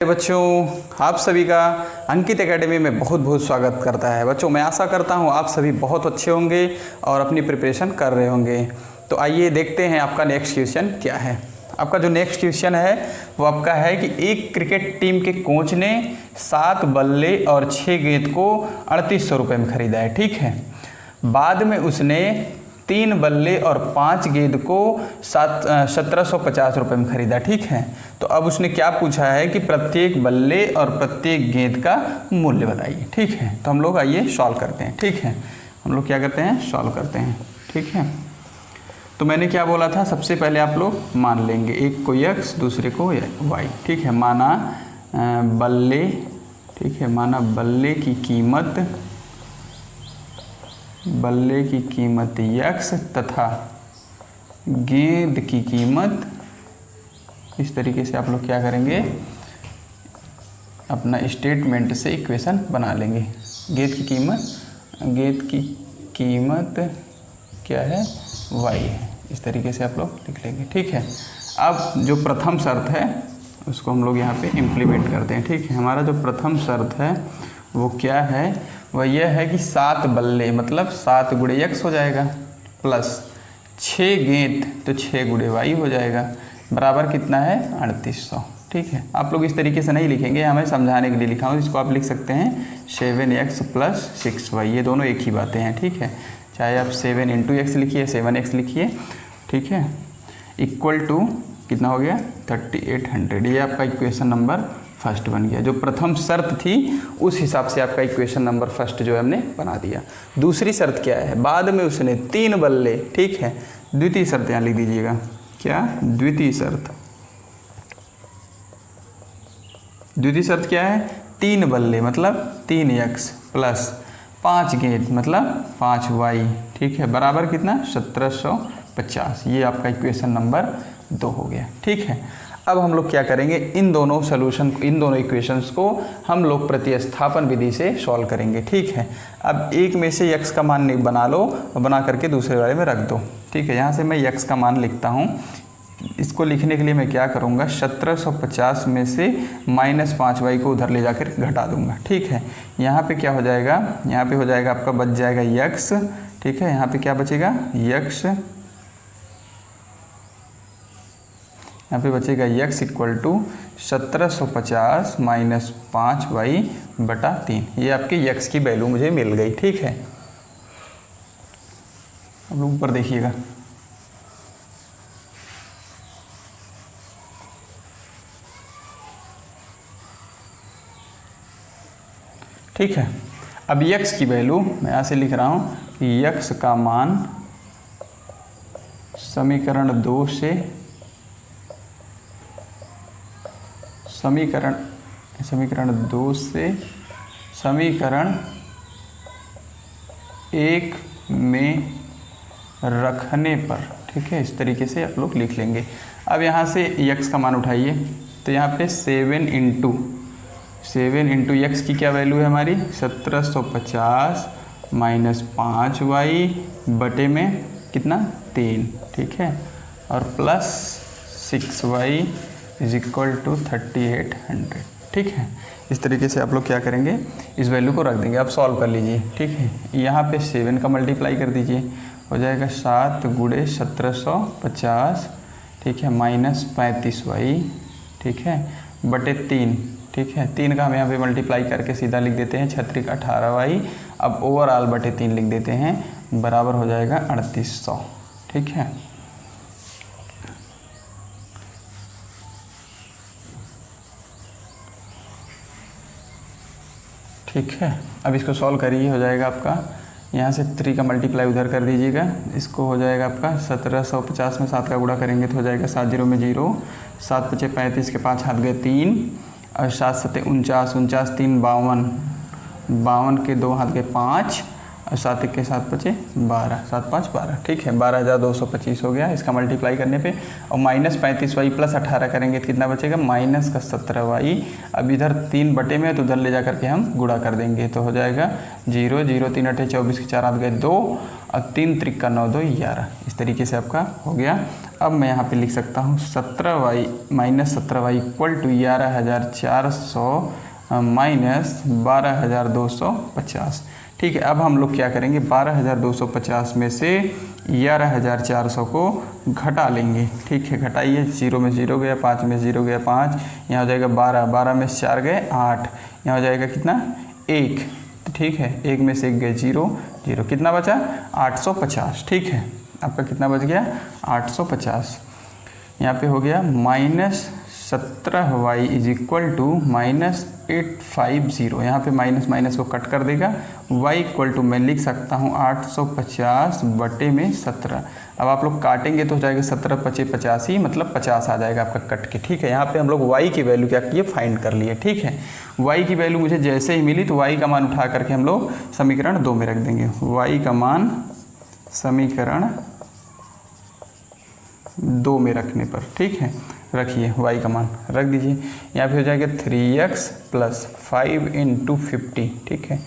बच्चों, आप सभी का अंकित एकेडमी में बहुत बहुत स्वागत करता है। बच्चों, मैं आशा करता हूँ आप सभी बहुत अच्छे होंगे और अपनी प्रिपरेशन कर रहे होंगे। तो आइए देखते हैं आपका नेक्स्ट क्वेश्चन क्या है। आपका जो नेक्स्ट क्वेश्चन है वो आपका है कि एक क्रिकेट टीम के कोच ने 7 बल्ले और 6 गेंद को 3800 रुपये में ख़रीदा है, ठीक है। बाद में उसने 3 बल्ले और 5 गेंद को 1750 रुपये में ख़रीदा, ठीक है। तो अब उसने क्या पूछा है कि प्रत्येक बल्ले और प्रत्येक गेंद का मूल्य बताइए, ठीक है। तो हम लोग आइए सॉल्व करते हैं, ठीक है। हम लोग क्या करते हैं, सॉल्व करते हैं, ठीक है। तो मैंने क्या बोला था, सबसे पहले आप लोग मान लेंगे, एक को x दूसरे को y, ठीक है। माना बल्ले, ठीक है, माना बल्ले की कीमत x तथा गेंद की कीमत, इस तरीके से आप लोग क्या करेंगे, अपना स्टेटमेंट से इक्वेशन बना लेंगे। गेंद की कीमत क्या है, y है, इस तरीके से आप लोग लिख लेंगे, ठीक है। अब जो प्रथम शर्त है उसको हम लोग यहाँ पे इम्प्लीमेंट करते हैं, ठीक है। हमारा जो प्रथम शर्त है वो क्या है, वह यह है कि 7 बल्ले मतलब 7 गुणे x हो जाएगा, प्लस 6 गेंद तो 6 गुणे y हो जाएगा, बराबर कितना है 3800, ठीक है। आप लोग इस तरीके से नहीं लिखेंगे, हमें समझाने के लिए लिखा हूँ। इसको आप लिख सकते हैं 7x + 6y, ये दोनों एक ही बातें हैं, ठीक है। चाहे आप 7 × x लिखिए, 7x लिखिए, ठीक है, इक्वल टू कितना हो गया 3800। ये आपका इक्वेशन नंबर फर्स्ट बन गया। जो प्रथम शर्त थी उस हिसाब से आपका इक्वेशन नंबर फर्स्ट जो है हमने बना दिया। दूसरी शर्त क्या है, बाद में उसने 3 बल्ले, ठीक है। द्वितीय शर्त यहाँ लिख दीजिएगा, क्या, द्वितीय शर्त क्या है, 3 बल्ले मतलब 3x प्लस 5 गेंद मतलब 5y, ठीक है, बराबर कितना 1750। ये आपका इक्वेशन नंबर 2 हो गया, ठीक है। अब हम लोग क्या करेंगे, इन दोनों इक्वेशंस को हम लोग प्रतिस्थापन विधि से सॉल्व करेंगे, ठीक है। अब एक में से x का मान बना लो और बना करके दूसरे वाले में रख दो, ठीक है। यहाँ से मैं x का मान लिखता हूँ। इसको लिखने के लिए मैं क्या करूँगा, 1750 में से -5y को उधर ले जाकर घटा दूँगा, ठीक है। यहाँ पे क्या हो जाएगा, यहाँ पे हो जाएगा आपका, बच जाएगा x, ठीक है। यहाँ पे क्या बचेगा, x, यहाँ पे बचेगा x इक्वल टू 1750 - 5y/3। ये आपके x की वैल्यू मुझे मिल गई, ठीक है। अब लोग ऊपर देखिएगा, ठीक है। अब x की वैल्यू मैं यहाँ से लिख रहा हूँ कि x का मान समीकरण 2 से समीकरण 1 में रखने पर, ठीक है, इस तरीके से आप लोग लिख लेंगे। अब यहाँ से x का मान उठाइए, तो यहाँ पे 7 × x की क्या वैल्यू है हमारी, 1750 - 5y बटे में कितना 3, ठीक है, और प्लस 6y = 3800, ठीक है। इस तरीके से आप लोग क्या करेंगे, इस वैल्यू को रख देंगे। अब सॉल्व कर लीजिए, ठीक है। यहाँ पे 7 का मल्टीप्लाई कर दीजिए, हो जाएगा 7 × 1750, ठीक है, -35y, ठीक है, बटे 3, ठीक है। 3 का हम यहाँ पे मल्टीप्लाई करके सीधा लिख देते हैं 6 × 18y। अब ओवरऑल बटे 3 लिख देते हैं, बराबर हो जाएगा 3800, ठीक है। ठीक है, अब इसको सॉल्व करिए, हो जाएगा आपका, यहाँ से 3 का मल्टीप्लाई उधर कर दीजिएगा, इसको हो जाएगा आपका 1750 में 7 का गुणा करेंगे तो हो जाएगा 7 0 में 0, 7 × 5 = 35 के 5 हाथ गए 3, और 7 × 7 = 49, 49 3 52, 52 के 2 हाथ गए 5, और 7 1 के 7 बचे 12, 7 5 12, ठीक है 12,225 हो गया इसका मल्टीप्लाई करने पे। और -35y + 18 करेंगे तो कितना बचेगा -17y। अब इधर 3 बटे में तो उधर ले जा करके हम गुणा कर देंगे तो हो जाएगा 0 0 3 8 24 के 4 हाथ गए 2 और 3 त्रिक का 9 2 11। इस तरीके से आपका हो गया। अब मैं यहाँ पे लिख सकता हूँ 17y -17y = 11,400 -12,250। ठीक है, अब हम लोग क्या करेंगे 12,250 में से 11,400 को घटा लेंगे। ठीक है, घटाइए, 0 में 0 गया, 5 में 0 गया 5, यहाँ हो जाएगा 12, 12 में 4 गए 8, यहाँ हो जाएगा कितना 1। ठीक है, 1 में से 1 गए 0 0, कितना बचा 850। ठीक है, आपका कितना बच गया 850। यहाँ पे हो गया -17y = -850। यहाँ पे माइनस माइनस को कट कर देगा। y = मैं लिख सकता हूँ 850 बटे में 17। अब आप लोग काटेंगे तो हो जाएगा 17 × 5 = 85, मतलब 50 आ जाएगा आपका कट के। ठीक है, यहाँ पे हम लोग y की वैल्यू क्या किए फाइंड कर लिए। ठीक है, y की वैल्यू मुझे जैसे ही मिली तो y का मान उठा करके हम लोग समीकरण 2 में रख देंगे। y का मान समीकरण 2 में रखने पर, ठीक है, रखिए y का मान रख दीजिए। यहाँ पे हो जाएगा 3x + 5 × 50, ठीक है,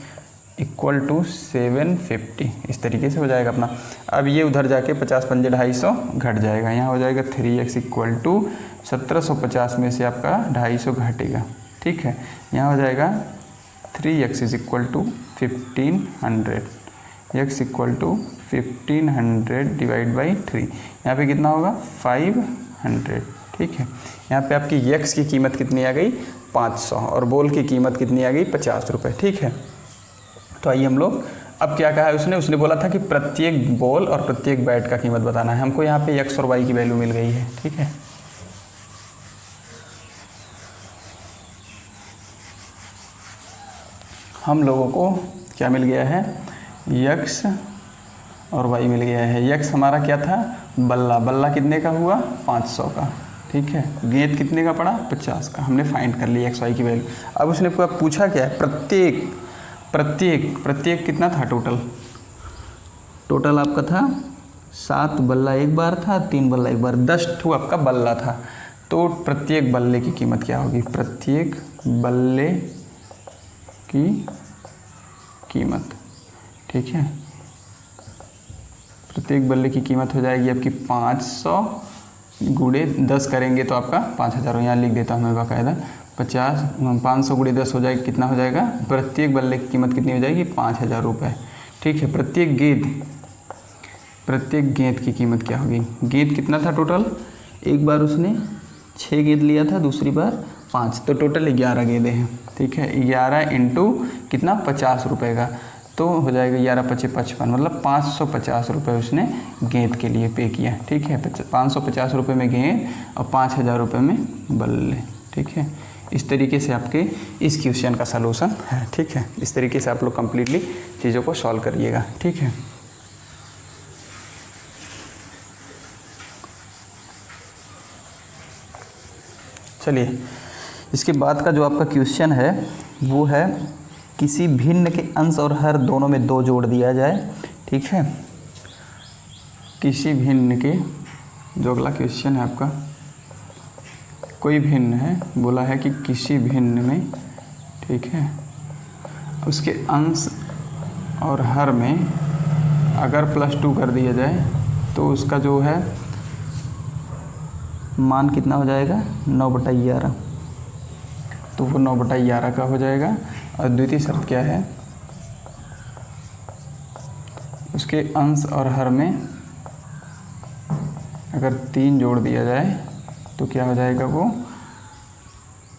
= 750। इस तरीके से हो जाएगा अपना। अब ये उधर जाके 50 पंजे 250 घट जाएगा। यहाँ हो जाएगा 3x = 1750 में से आपका 250 घटेगा। ठीक है, यहाँ हो जाएगा 3x = 1500, x = 1500 / 3। यहाँ पे कितना होगा 500। ठीक है, यहाँ पे आपकी x की कीमत कितनी आ गई 500 और बॉल की कीमत कितनी आ गई 50 रुपये। ठीक है, तो आइए हम लोग, अब क्या कहा है उसने बोला था कि प्रत्येक बॉल और प्रत्येक बैट का कीमत बताना है। हमको यहाँ पे x और y की वैल्यू मिल गई है। ठीक है, हम लोगों को क्या मिल गया है x और y मिल गया है। x हमारा क्या था बल्ला, बल्ला कितने का हुआ 500 का। ठीक है, गेंद कितने का पड़ा 50 का। हमने फाइंड कर लिया x y की वैल्यू। अब उसने पूछा क्या है प्रत्येक कितना था टोटल आपका था 7 बल्ला एक बार था, 3 बल्ला एक बार, 10 ठू आपका बल्ला था। तो प्रत्येक बल्ले की कीमत क्या होगी, प्रत्येक बल्ले की कीमत। ठीक है, प्रत्येक बल्ले की कीमत हो जाएगी आपकी 500 × 10 करेंगे तो आपका 5000। यहाँ लिख देता हूँ मैं बाकायदा 500 × 10 हो जाएगा, कितना हो जाएगा प्रत्येक बल्ले की कीमत कितनी हो जाएगी 5000 रुपये। ठीक है, प्रत्येक गेंद की कीमत क्या होगी, गेंद कितना था टोटल, एक बार उसने 6 गेंद लिया था, दूसरी बार 5, तो टोटल 11 गेंदें हैं। ठीक है, 11 × कितना 50 रुपये का, तो हो जाएगा 11 × 5 = 55, मतलब 550 रुपये उसने गेंद के लिए पे किया। ठीक है, 550 रुपये में गेंद और 5000 रुपये में बल्ले। ठीक है, इस तरीके से आपके इस क्वेश्चन का सलूशन है। ठीक है, इस तरीके से आप लोग कंप्लीटली चीज़ों को सॉल्व करिएगा। ठीक है, चलिए इसके बाद का जो आपका क्वेश्चन है वो है किसी भिन्न के अंश और हर दोनों में 2 जोड़ दिया जाए। ठीक है, किसी भिन्न के, जो अगला क्वेश्चन है आपका, कोई भिन्न है, बोला है कि किसी भिन्न में, ठीक है, उसके अंश और हर में अगर +2 कर दिया जाए तो उसका जो है मान कितना हो जाएगा 9/11, तो वो 9/11 का हो जाएगा। और द्वितीय शर्त क्या है, उसके अंश और हर में अगर 3 जोड़ दिया जाए तो क्या हो जाएगा, वो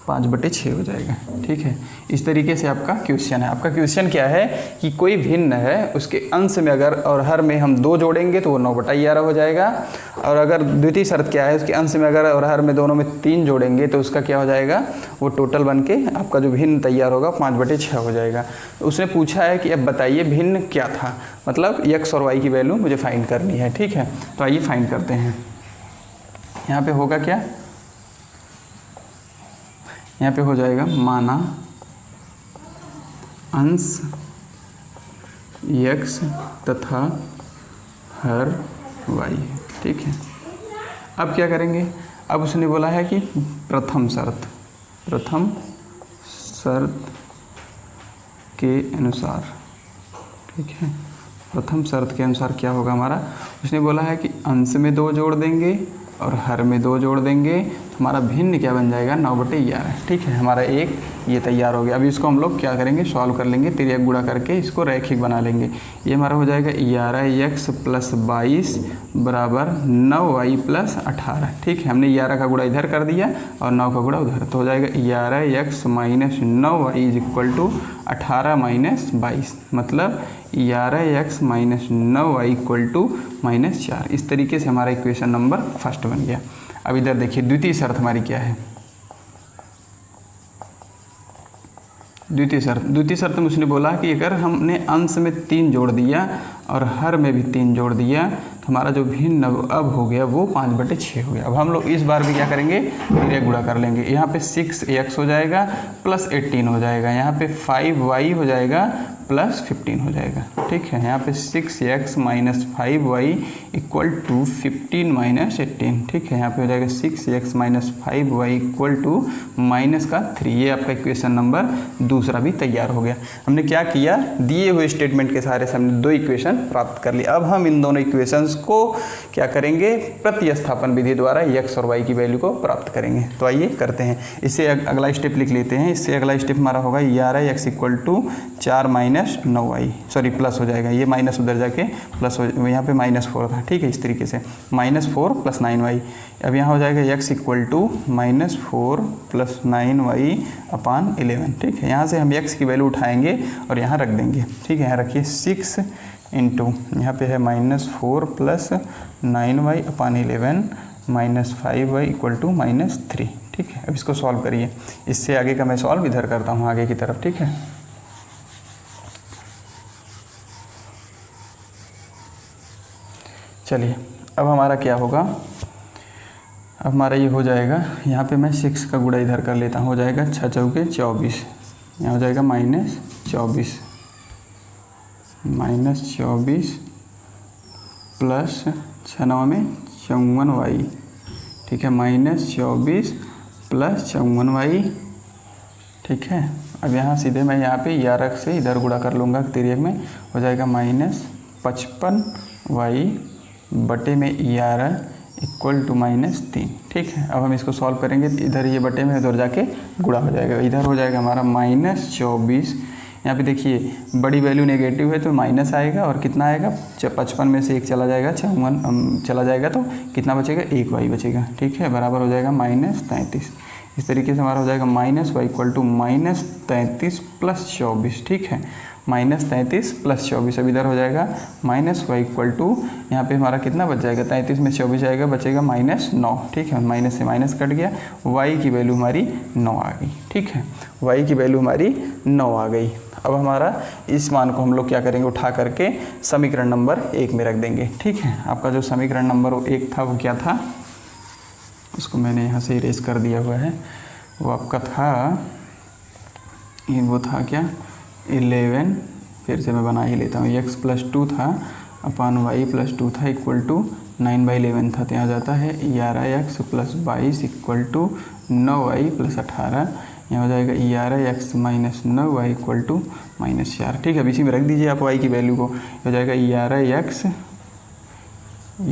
5/6 हो जाएगा। ठीक है, इस तरीके से आपका क्वेश्चन है। आपका क्वेश्चन क्या है कि कोई भिन्न है, उसके अंश में अगर और हर में हम 2 जोड़ेंगे तो वो 9/11 हो जाएगा। और अगर द्वितीय शर्त क्या है, उसके अंश में अगर और हर में दोनों में 3 जोड़ेंगे तो उसका क्या हो जाएगा, वो टोटल बन के आपका जो भिन्न तैयार होगा 5/6 हो जाएगा। तो उसने पूछा है कि अब बताइए भिन्न क्या था, मतलब x और y की वैल्यू मुझे फाइंड करनी है। ठीक है, तो आइए फाइंड करते हैं। यहाँ पे होगा क्या, यहाँ पे हो जाएगा माना अंश x तथा हर y है। ठीक है, अब क्या करेंगे, अब उसने बोला है कि प्रथम शर्त के अनुसार, ठीक है, प्रथम शर्त के अनुसार क्या होगा हमारा, उसने बोला है कि अंश में 2 जोड़ देंगे और हर में 2 जोड़ देंगे, तो हमारा भिन्न क्या बन जाएगा 9/11। ठीक है, हमारा एक ये तैयार हो गया। अभी इसको हम लोग क्या करेंगे, सॉल्व कर लेंगे, तिर्यक गुणा करके इसको रैखिक बना लेंगे। ये हमारा हो जाएगा 11x + 22 बराबर 9y + 18। ठीक है, हमने 11 का गुणा इधर कर दिया और 9 का गुणा उधर, तो हो जाएगा 11x - 9y = 18 - 22, मतलब 11x - 9y = -4। इस तरीके से हमारा इक्वेशन नंबर फर्स्ट बन गया। अब इधर देखिए द्वितीय शर्त हमारी क्या है। द्वितीय शर्त में उसने बोला कि अगर हमने अंश में 3 जोड़ दिया और हर में भी 3 जोड़ दिया तो हमारा जो भिन्न अब हो गया वो 5/6 हो गया। अब हम लोग इस बार भी क्या करेंगे, तिर्यक गुणा कर लेंगे। यहाँ पे 6x हो जाएगा प्लस 18 हो जाएगा, यहाँ पे 5y हो जाएगा प्लस 15 हो जाएगा। ठीक है, यहाँ पे 6x - 5y = 15 - 18। ठीक है, यहाँ पे हो जाएगा 6x - 5y = -3। ये आपका इक्वेशन नंबर दूसरा भी तैयार हो गया। हमने क्या किया, दिए हुए स्टेटमेंट के सहारे से हमने 2 इक्वेशन प्राप्त कर लिए। अब हम इन दोनों इक्वेशंस को क्या करेंगे, प्रतिस्थापन विधि द्वारा x और y की वैल्यू को प्राप्त करेंगे। तो आइए करते हैं। इससे अगला स्टेप लिख लेते हैं। इससे अगला स्टेप हमारा होगा 11x = 4 - 9y, सॉरी प्लस हो जाएगा, ये माइनस उधर जाके प्लस हो, यहाँ पे -4 था। ठीक है, इस तरीके से -4 + 9y। अब यहाँ हो जाएगा x = -4 + 9y/11। ठीक है, यहाँ से हम x की वैल्यू उठाएंगे और यहाँ रख देंगे। ठीक है, यहाँ रखिए 6 इंटू यहाँ पे है -4 + 9y/11 -5y = -3। ठीक है, अब इसको सॉल्व करिए। इससे आगे का मैं सॉल्व इधर करता हूँ आगे की तरफ। ठीक है, चलिए अब हमारा क्या होगा, अब हमारा ये हो जाएगा, यहाँ पे मैं 6 का गुणा इधर कर लेता हूँ, हो जाएगा 6 चौके 24, यहाँ हो जाएगा -24 प्लस 6 9 में 54y। ठीक है, -24 प्लस 54y। ठीक है, अब यहाँ सीधे मैं यहाँ पे 11 से इधर गुणा कर लूँगा तिर्यक में, हो जाएगा -55y बटे में 11 = -3। ठीक है, अब हम इसको सॉल्व करेंगे, इधर ये बटे में इधर जाके गुणा हो जाएगा, इधर हो जाएगा हमारा -24। यहाँ पे देखिए बड़ी वैल्यू नेगेटिव है तो माइनस आएगा और कितना आएगा, 55 में से 1 चला जाएगा, 54 चला जाएगा तो कितना बचेगा, 1y बचेगा। ठीक है, बराबर हो जाएगा -33। इस तरीके से हमारा हो जाएगा -y = -33 + 24। ठीक है, -33 + 24। अब इधर हो जाएगा -y = यहाँ पे हमारा कितना बच जाएगा, 33 में 24 जाएगा, बचेगा -9। ठीक है, माइनस से माइनस कट गया, y की वैल्यू हमारी 9 आ गई। ठीक है, y की वैल्यू हमारी 9 आ गई। अब हमारा इस मान को हम लोग क्या करेंगे, उठा करके समीकरण नंबर 1 में रख देंगे। ठीक है, आपका जो समीकरण नंबर 1 था वो क्या था, उसको मैंने यहाँ से इरेज कर दिया हुआ है। वो आपका था, वो था क्या, 11, फिर से मैं बना ही लेता हूँ, x + 2 था अपान y + 2 था = 9/11 था, तो यहाँ जाता है 11x + 22 = 9y + 18। यहाँ हो जाएगा 11x - 9y = -4। ठीक है, अब इसी में रख दीजिए आप y की वैल्यू को, हो जाएगा 11x =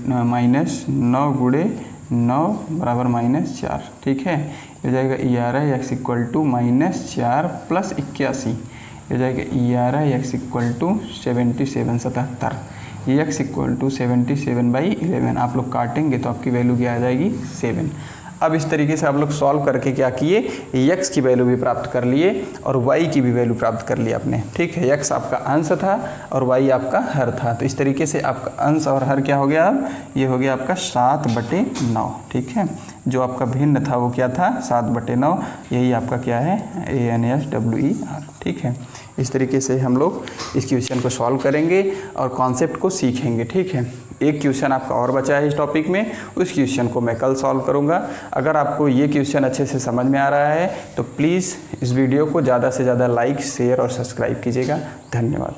-9 × 9 बराबर -4। ठीक है, हो जाएगा 11x = -4 + 81, हो जाएगा 11x = 77 77। x = 77/11। आप लोग काटेंगे तो आपकी वैल्यू क्या आ जाएगी, 7। अब इस तरीके से आप लोग सॉल्व करके क्या किए, x की वैल्यू भी प्राप्त कर लिए और y की भी वैल्यू प्राप्त कर लिया आपने। ठीक है, x आपका अंश था और y आपका हर था, तो इस तरीके से आपका अंश और हर क्या हो गया, अब ये हो गया आपका 7/9। ठीक है, जो आपका भिन्न था वो क्या था, 7/9। यही आपका क्या है, ANSWER। ठीक है। इस तरीके से हम लोग इस क्वेश्चन को सॉल्व करेंगे और कॉन्सेप्ट को सीखेंगे, ठीक है। एक क्वेश्चन आपका और बचा है इस टॉपिक में, उस क्वेश्चन को मैं कल सॉल्व करूंगा। अगर आपको ये क्वेश्चन अच्छे से समझ में आ रहा है तो प्लीज़ इस वीडियो को ज़्यादा से ज़्यादा लाइक, शेयर और सब्सक्राइब कीजिएगा। धन्यवाद।